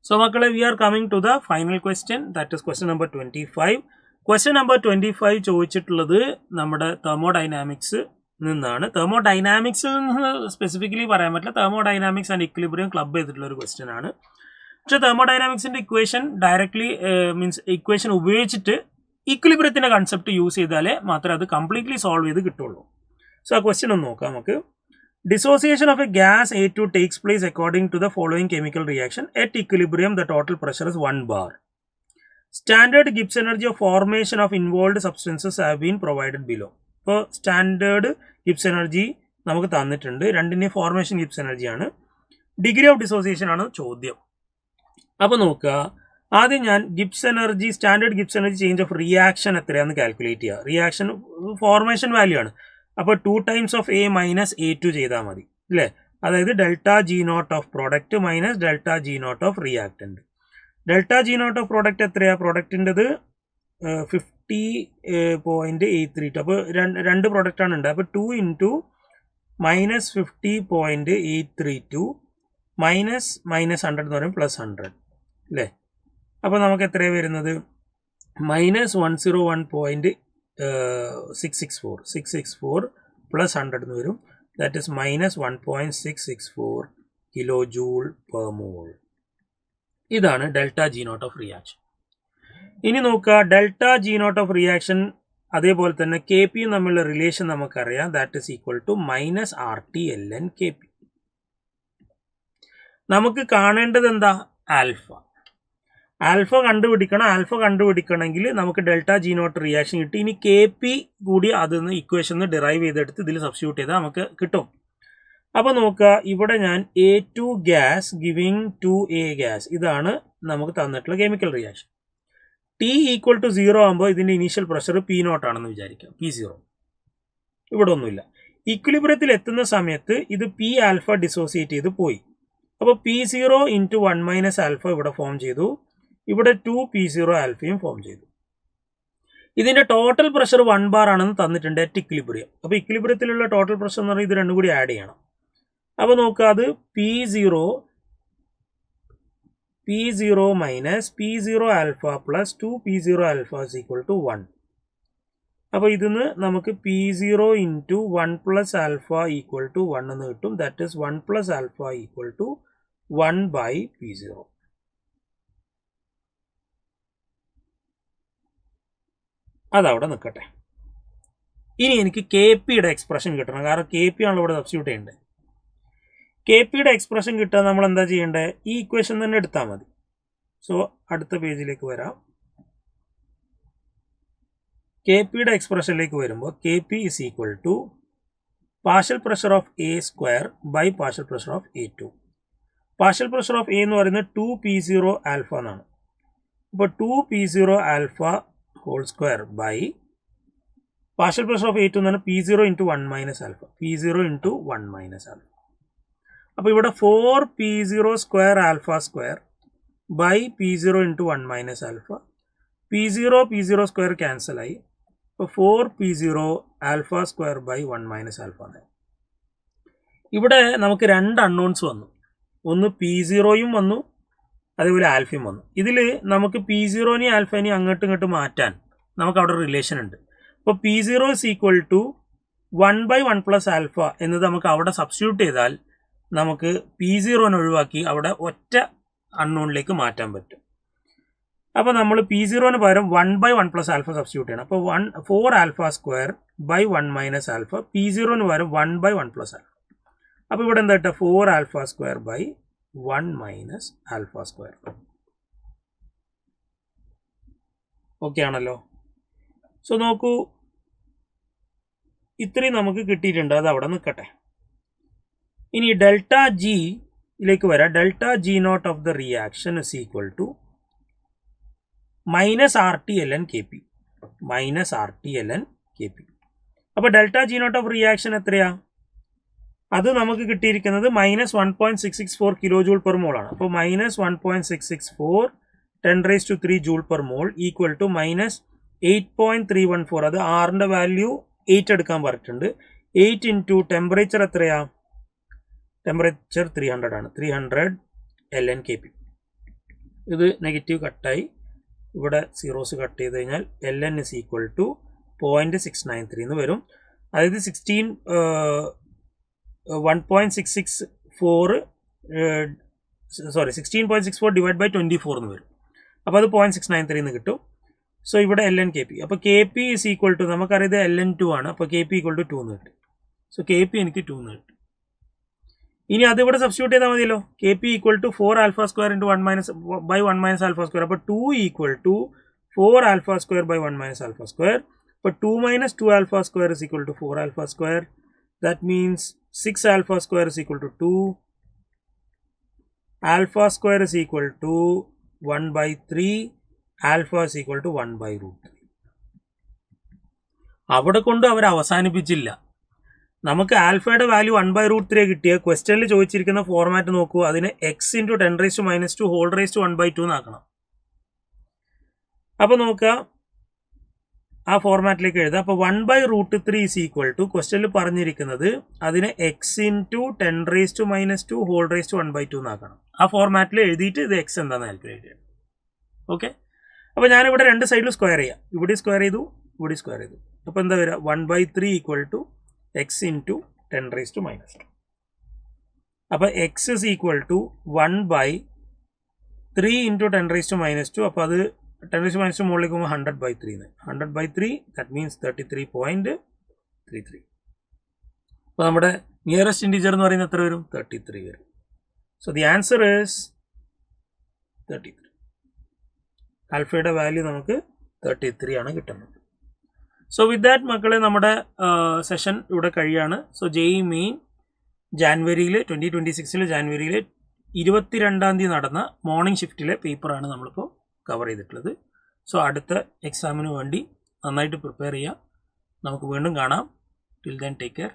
So makkale, we are coming to the final question, that is question number 25. Question number 25 ചോദിച്ചിട്ടുള്ളത് നമ്മുടെ thermodynamics നിന്നാണ്. Thermodynamics specifically പറയാൻ പറ്റില്ല, thermodynamics and equilibrium club ചെയ്തിട്ടുള്ള ഒരു question ആണ്. പക്ഷേ തെർമോഡൈനാമിക്സിന്റെ ഇക്വേഷൻ ഡയറക്ട്ലി മീൻസ് ഇക്വേഷൻ ഉപയോഗിച്ചിട്ട് ഇക്വിലിബ്രിയത്തിന്റെ കൺസെപ്റ്റ് യൂസ് ചെയ്താലേ മാത്രമേ അത് കംപ്ലീറ്റ്ലി സോൾവ് ചെയ്ത് കിട്ടുള്ളൂ. സോ ആ ക്വസ്റ്റ്യൻ ഒന്ന് നോക്കാം നമുക്ക്. Dissociation of a gas A2 takes place according to the following chemical reaction. At equilibrium, the total pressure is 1 bar. Standard Gibbs energy of formation of involved substances have been provided below. So, standard Gibbs energy നമുക്ക് തന്നിട്ടുണ്ട്. രണ്ടിൻ്റെ formation Gibbs energy ആണ്. Degree of dissociation ആണ് ചോദ്യം. അപ്പോൾ നോക്കുക, ആദ്യം ഞാൻ Gibbs energy, standard Gibbs energy change of reaction എത്രയാണെന്ന് കാൽക്കുലേറ്റ് ചെയ്യുക. റിയാക്ഷൻ ഫോർമേഷൻ വാല്യൂ ആണ്. അപ്പോൾ 2 times of A minus A2 ചെയ്താൽ മതി അല്ലേ. അതായത് delta G naught of product minus delta G naught of reactant. Delta G naught of product എത്രയാണ്? പ്രോഡക്റ്റിൻ്റെത് 50.832. അപ്പോൾ രണ്ട് പ്രോഡക്റ്റാണ് ഉണ്ട്. അപ്പോൾ 2 into minus 50.832 മൈനസ് 100 എന്ന് പറയും പ്ലസ് 100 അല്ലേ. അപ്പോൾ നമുക്ക് എത്രയാണ് വരുന്നത്? മൈനസ് 101.664 പ്ലസ് 100 എന്ന് വരും. That is minus 1.664 kilo joule per mole. ഇതാണ് delta G naught of reaction. ഇനി നോക്കുക, delta G naught of reaction അതേപോലെ തന്നെ കെ പിയും തമ്മിലുള്ള റിലേഷൻ നമുക്കറിയാം. That is equal to minus R T L N K P. നമുക്ക് കാണേണ്ടത് എന്താ? ആൽഫ. ആൽഫ കണ്ടുപിടിക്കണമെങ്കിൽ നമുക്ക് ഡെൽറ്റ ജി നോട്ട് റിയാക്ഷൻ കിട്ടി. ഇനി കെ പി കൂടി അതിൽ ഇക്വേഷൻ ഡിറൈവ് ചെയ്തെടുത്ത് ഇതിൽ സബ്സ്റ്റിറ്റ്യൂട്ട് ചെയ്താൽ നമുക്ക് കിട്ടും. അപ്പോൾ നോക്കുക, ഇവിടെ ഞാൻ A2 gas giving 2A gas, ഇതാണ് നമുക്ക് തന്നിട്ടുള്ള chemical reaction. T equal to 0 ആകുമ്പോൾ ഇതിൻ്റെ ഇനീഷ്യൽ പ്രഷർ P0 ആണെന്ന് വിചാരിക്കുക. P0 ഇവിടെ ഒന്നുമില്ല. ഇക്വിലിബ്രിയത്തിൽ എത്തുന്ന സമയത്ത് ഇത് P ആൽഫ ഡിസോസിയേറ്റ് ചെയ്ത് പോയി. അപ്പോൾ P0 ഇൻറ്റു 1 മൈനസ് ആൽഫ ഇവിടെ ഫോം ചെയ്തു. ഇവിടെ 2P0 ആൽഫയും ഫോം ചെയ്തു. ഇതിൻ്റെ ടോട്ടൽ പ്രഷർ 1 bar ആണെന്ന് തന്നിട്ടുണ്ട് അറ്റ് ഇക്വിലിബ്രിയം. അപ്പോൾ ഇക്വിലിബ്രിയത്തിലുള്ള ടോട്ടൽ പ്രഷർ എന്ന് പറഞ്ഞാൽ ഇത് രണ്ടും കൂടി ആഡ് ചെയ്യണം. അപ്പോൾ നോക്കുക, അത് P0 minus P0 alpha plus 2P0 alpha is equal to 1. അപ്പോൾ ഇതിന്ന് നമുക്ക് P0 into 1 plus alpha equal to 1 എന്ന് കിട്ടും. That is 1 plus alpha equal to 1 by P0. അതവിടെ നിൽക്കട്ടെ. ഇനി എനിക്ക് കെ പിയുടെ എക്സ്പ്രഷൻ കിട്ടണം, കാരണം കെ പി ആണല്ലോ ഇവിടെ സബ്സ്റ്റിറ്റ്യൂട്ട് ചെയ്യേണ്ടത്. കെ പിയുടെ എക്സ്പ്രഷൻ കിട്ടാൻ നമ്മൾ എന്താ ചെയ്യേണ്ടത്? ഈ ഇക്വേഷൻ തന്നെ എടുത്താൽ മതി. സോ അടുത്ത പേജിലേക്ക് വരാം. കെ പിയുടെ എക്സ്പ്രഷനിലേക്ക് വരുമ്പോൾ K P is equal to partial pressure of A square by partial pressure of A2. Partial pressure of A എന്ന് പറയുന്നത് 2P0 ആൽഫ എന്നാണ്. അപ്പോൾ 2P0 alpha whole square by partial pressure of A2 എന്നാണ് P0 into 1 minus alpha. P0 into 1 minus alpha. അപ്പോൾ ഇവിടെ 4P0 square alpha square by P0 into 1 minus alpha. P0 square cancel ആയി. അപ്പോൾ 4P0 alpha square by 1 minus alpha. ഇവിടെ നമുക്ക് രണ്ട് unknowns വന്നു. ഒന്ന് P0യും വന്നു, അതേപോലെ ആൽഫയും വന്നു. ഇതിൽ നമുക്ക് P0നെയും ആൽഫനെയും അങ്ങോട്ടും ഇങ്ങോട്ട് മാറ്റാൻ നമുക്ക് അവിടെ റിലേഷൻ ഉണ്ട്. അപ്പോൾ P0 is equal to 1 by 1 plus alpha എന്നത് നമുക്ക് അവിടെ സബ്സ്റ്റിറ്റ്യൂട്ട് ചെയ്താൽ നമുക്ക് P0നെ ഒഴിവാക്കി അവിടെ ഒറ്റ അൺനോണിലേക്ക് മാറ്റാൻ പറ്റും. അപ്പോൾ നമ്മൾ P0ന് പകരം 1 ബൈ 1 പ്ലസ് ആൽഫ സബ്സ്റ്റിറ്റ്യൂട്ട് ചെയ്യണം. അപ്പോൾ 4 alpha square by 1 minus alpha. P0ന് പകരം 1 ബൈ 1 പ്ലസ് ആൽഫ. അപ്പോൾ ഇവിടെ എന്താ കിട്ടുക? 4 alpha square by 1 minus alpha square. Okay ആണല്ലോ. സോ നോക്കൂ, ഇത്രയും നമുക്ക് കിട്ടിയിട്ടുണ്ട്. അത് അവിടെ നിൽക്കട്ടെ. ഇനി ഡെൽറ്റ ജിയിലേക്ക് വരാം. Delta G naught of the reaction is equal to minus R T L N K P. Minus R T L N K P. അപ്പോൾ delta G naught of reaction എത്രയാ? അത് നമുക്ക് കിട്ടിയിരിക്കുന്നത് minus 1.664 kilo joule per mole ആണ്. അപ്പോൾ minus 1.664 10⁻³ joule per mole equal to minus 8.314. അത് ആറിൻ്റെ value 8 എടുക്കാൻ പറഞ്ഞിട്ടുണ്ട്. 8 ഇൻറ്റു ടെമ്പറേച്ചർ എത്രയാ? ടെമ്പറേച്ചർ 300 ആണ്. 300 LN Kp. ഇത് നെഗറ്റീവ് കട്ടായി, ഇവിടെ സീറോസ് കട്ട് ചെയ്ത് കഴിഞ്ഞാൽ ln is equal to 0.693 എന്ന് വരും. അതായത് 16.64 ഡിവൈഡ് ബൈ 24 എന്ന് വരും. അപ്പോൾ അത് 0.693 എന്ന് കിട്ടും. സോ ഇവിടെ ln KP. അപ്പോൾ KP is equal to നമുക്കറിയത് ln2 ആണ്. അപ്പോൾ KP equal to 2 എന്ന് കിട്ടും. സോ KP എനിക്ക് 2 എന്ന് കിട്ടും. ഇനി അതിവിടെ സബ്സ്റ്റിറ്റ്യൂട്ട് ചെയ്താൽ മതിയല്ലോ. KP equal to 4 alpha square into 1 minus by 1 minus alpha square. അപ്പോൾ 2 equal to 4 alpha square by 1 minus alpha square. അപ്പോൾ 2 minus 2 alpha square is equal to 4 alpha square. That means 6 alpha square is equal to 2. Alpha square is equal to 1 by 3. Alpha is equal to 1 by root 3. അവിടെ കൊണ്ട് അവർ അവസാനിപ്പിച്ചില്ല. നമുക്ക് ആൽഫയുടെ value 1 by root 3 കിട്ടിയ ക്വസ്റ്റ്യനിൽ ചോദിച്ചിരിക്കുന്ന format നോക്കൂ. അതിനെ x into 10 raised to minus 2 whole raised to 1 by 2 എന്നാക്കണം. അപ്പോൾ നോക്കുക, ആ ഫോർമാറ്റിലേക്ക് എഴുതാം. അപ്പോൾ 1 by root 3 is equal to ക്വസ്റ്റ്യനിൽ പറഞ്ഞിരിക്കുന്നത് അതിനെ x into 10 raised to minus 2 whole raised to 1 by 2 എന്നാക്കണം. ആ ഫോർമാറ്റിൽ എഴുതിയിട്ട് ഇത് x എന്താണെന്ന് കാൽക്കുലേറ്റ് ചെയ്യണം. ഓക്കെ, അപ്പോൾ ഞാനിവിടെ രണ്ട് സൈഡിൽ സ്ക്വയർ ചെയ്യാം. ഇവിടെ സ്ക്വയർ ചെയ്തു, ഇവിടെ സ്ക്വയർ ചെയ്തു. അപ്പോൾ എന്താ വരിക? 1 by 3 equal to x into 10 raised to minus 2. അപ്പോൾ x is equal to 1 by 3 into 10 raised to minus 2. അപ്പോൾ അത് 10 raised to minus 2 മുകളിലേക്ക് പോകുമ്പോൾ 100 by 3. 100 by 3, that means 33.33. അപ്പോൾ നമ്മുടെ നിയറസ്റ്റ് ഇൻഡിജർ എന്ന് പറയുന്നത് എത്ര വരും? 33 വരും. So the answer is 33. ആൽഫയുടെ വാല്യൂ നമുക്ക് 33 ആണ് കിട്ടുന്നത്. സോ വിത്ത് ദാറ്റ് മക്കളെ നമ്മുടെ സെഷൻ ഇവിടെ കഴിയാണ്. സോ JEE മെയിൻ ജാനുവരിയിൽ 2026 ജാനുവരിയിൽ 22-ാം തീയതി നടന്ന മോർണിംഗ് ഷിഫ്റ്റിലെ പേപ്പറാണ് നമ്മളിപ്പോൾ കവർ ചെയ്തിട്ടുള്ളത്. സോ അടുത്ത എക്സാമിന് വേണ്ടി നന്നായിട്ട് പ്രിപ്പയർ ചെയ്യാം. നമുക്ക് വീണ്ടും കാണാം. Till then take care.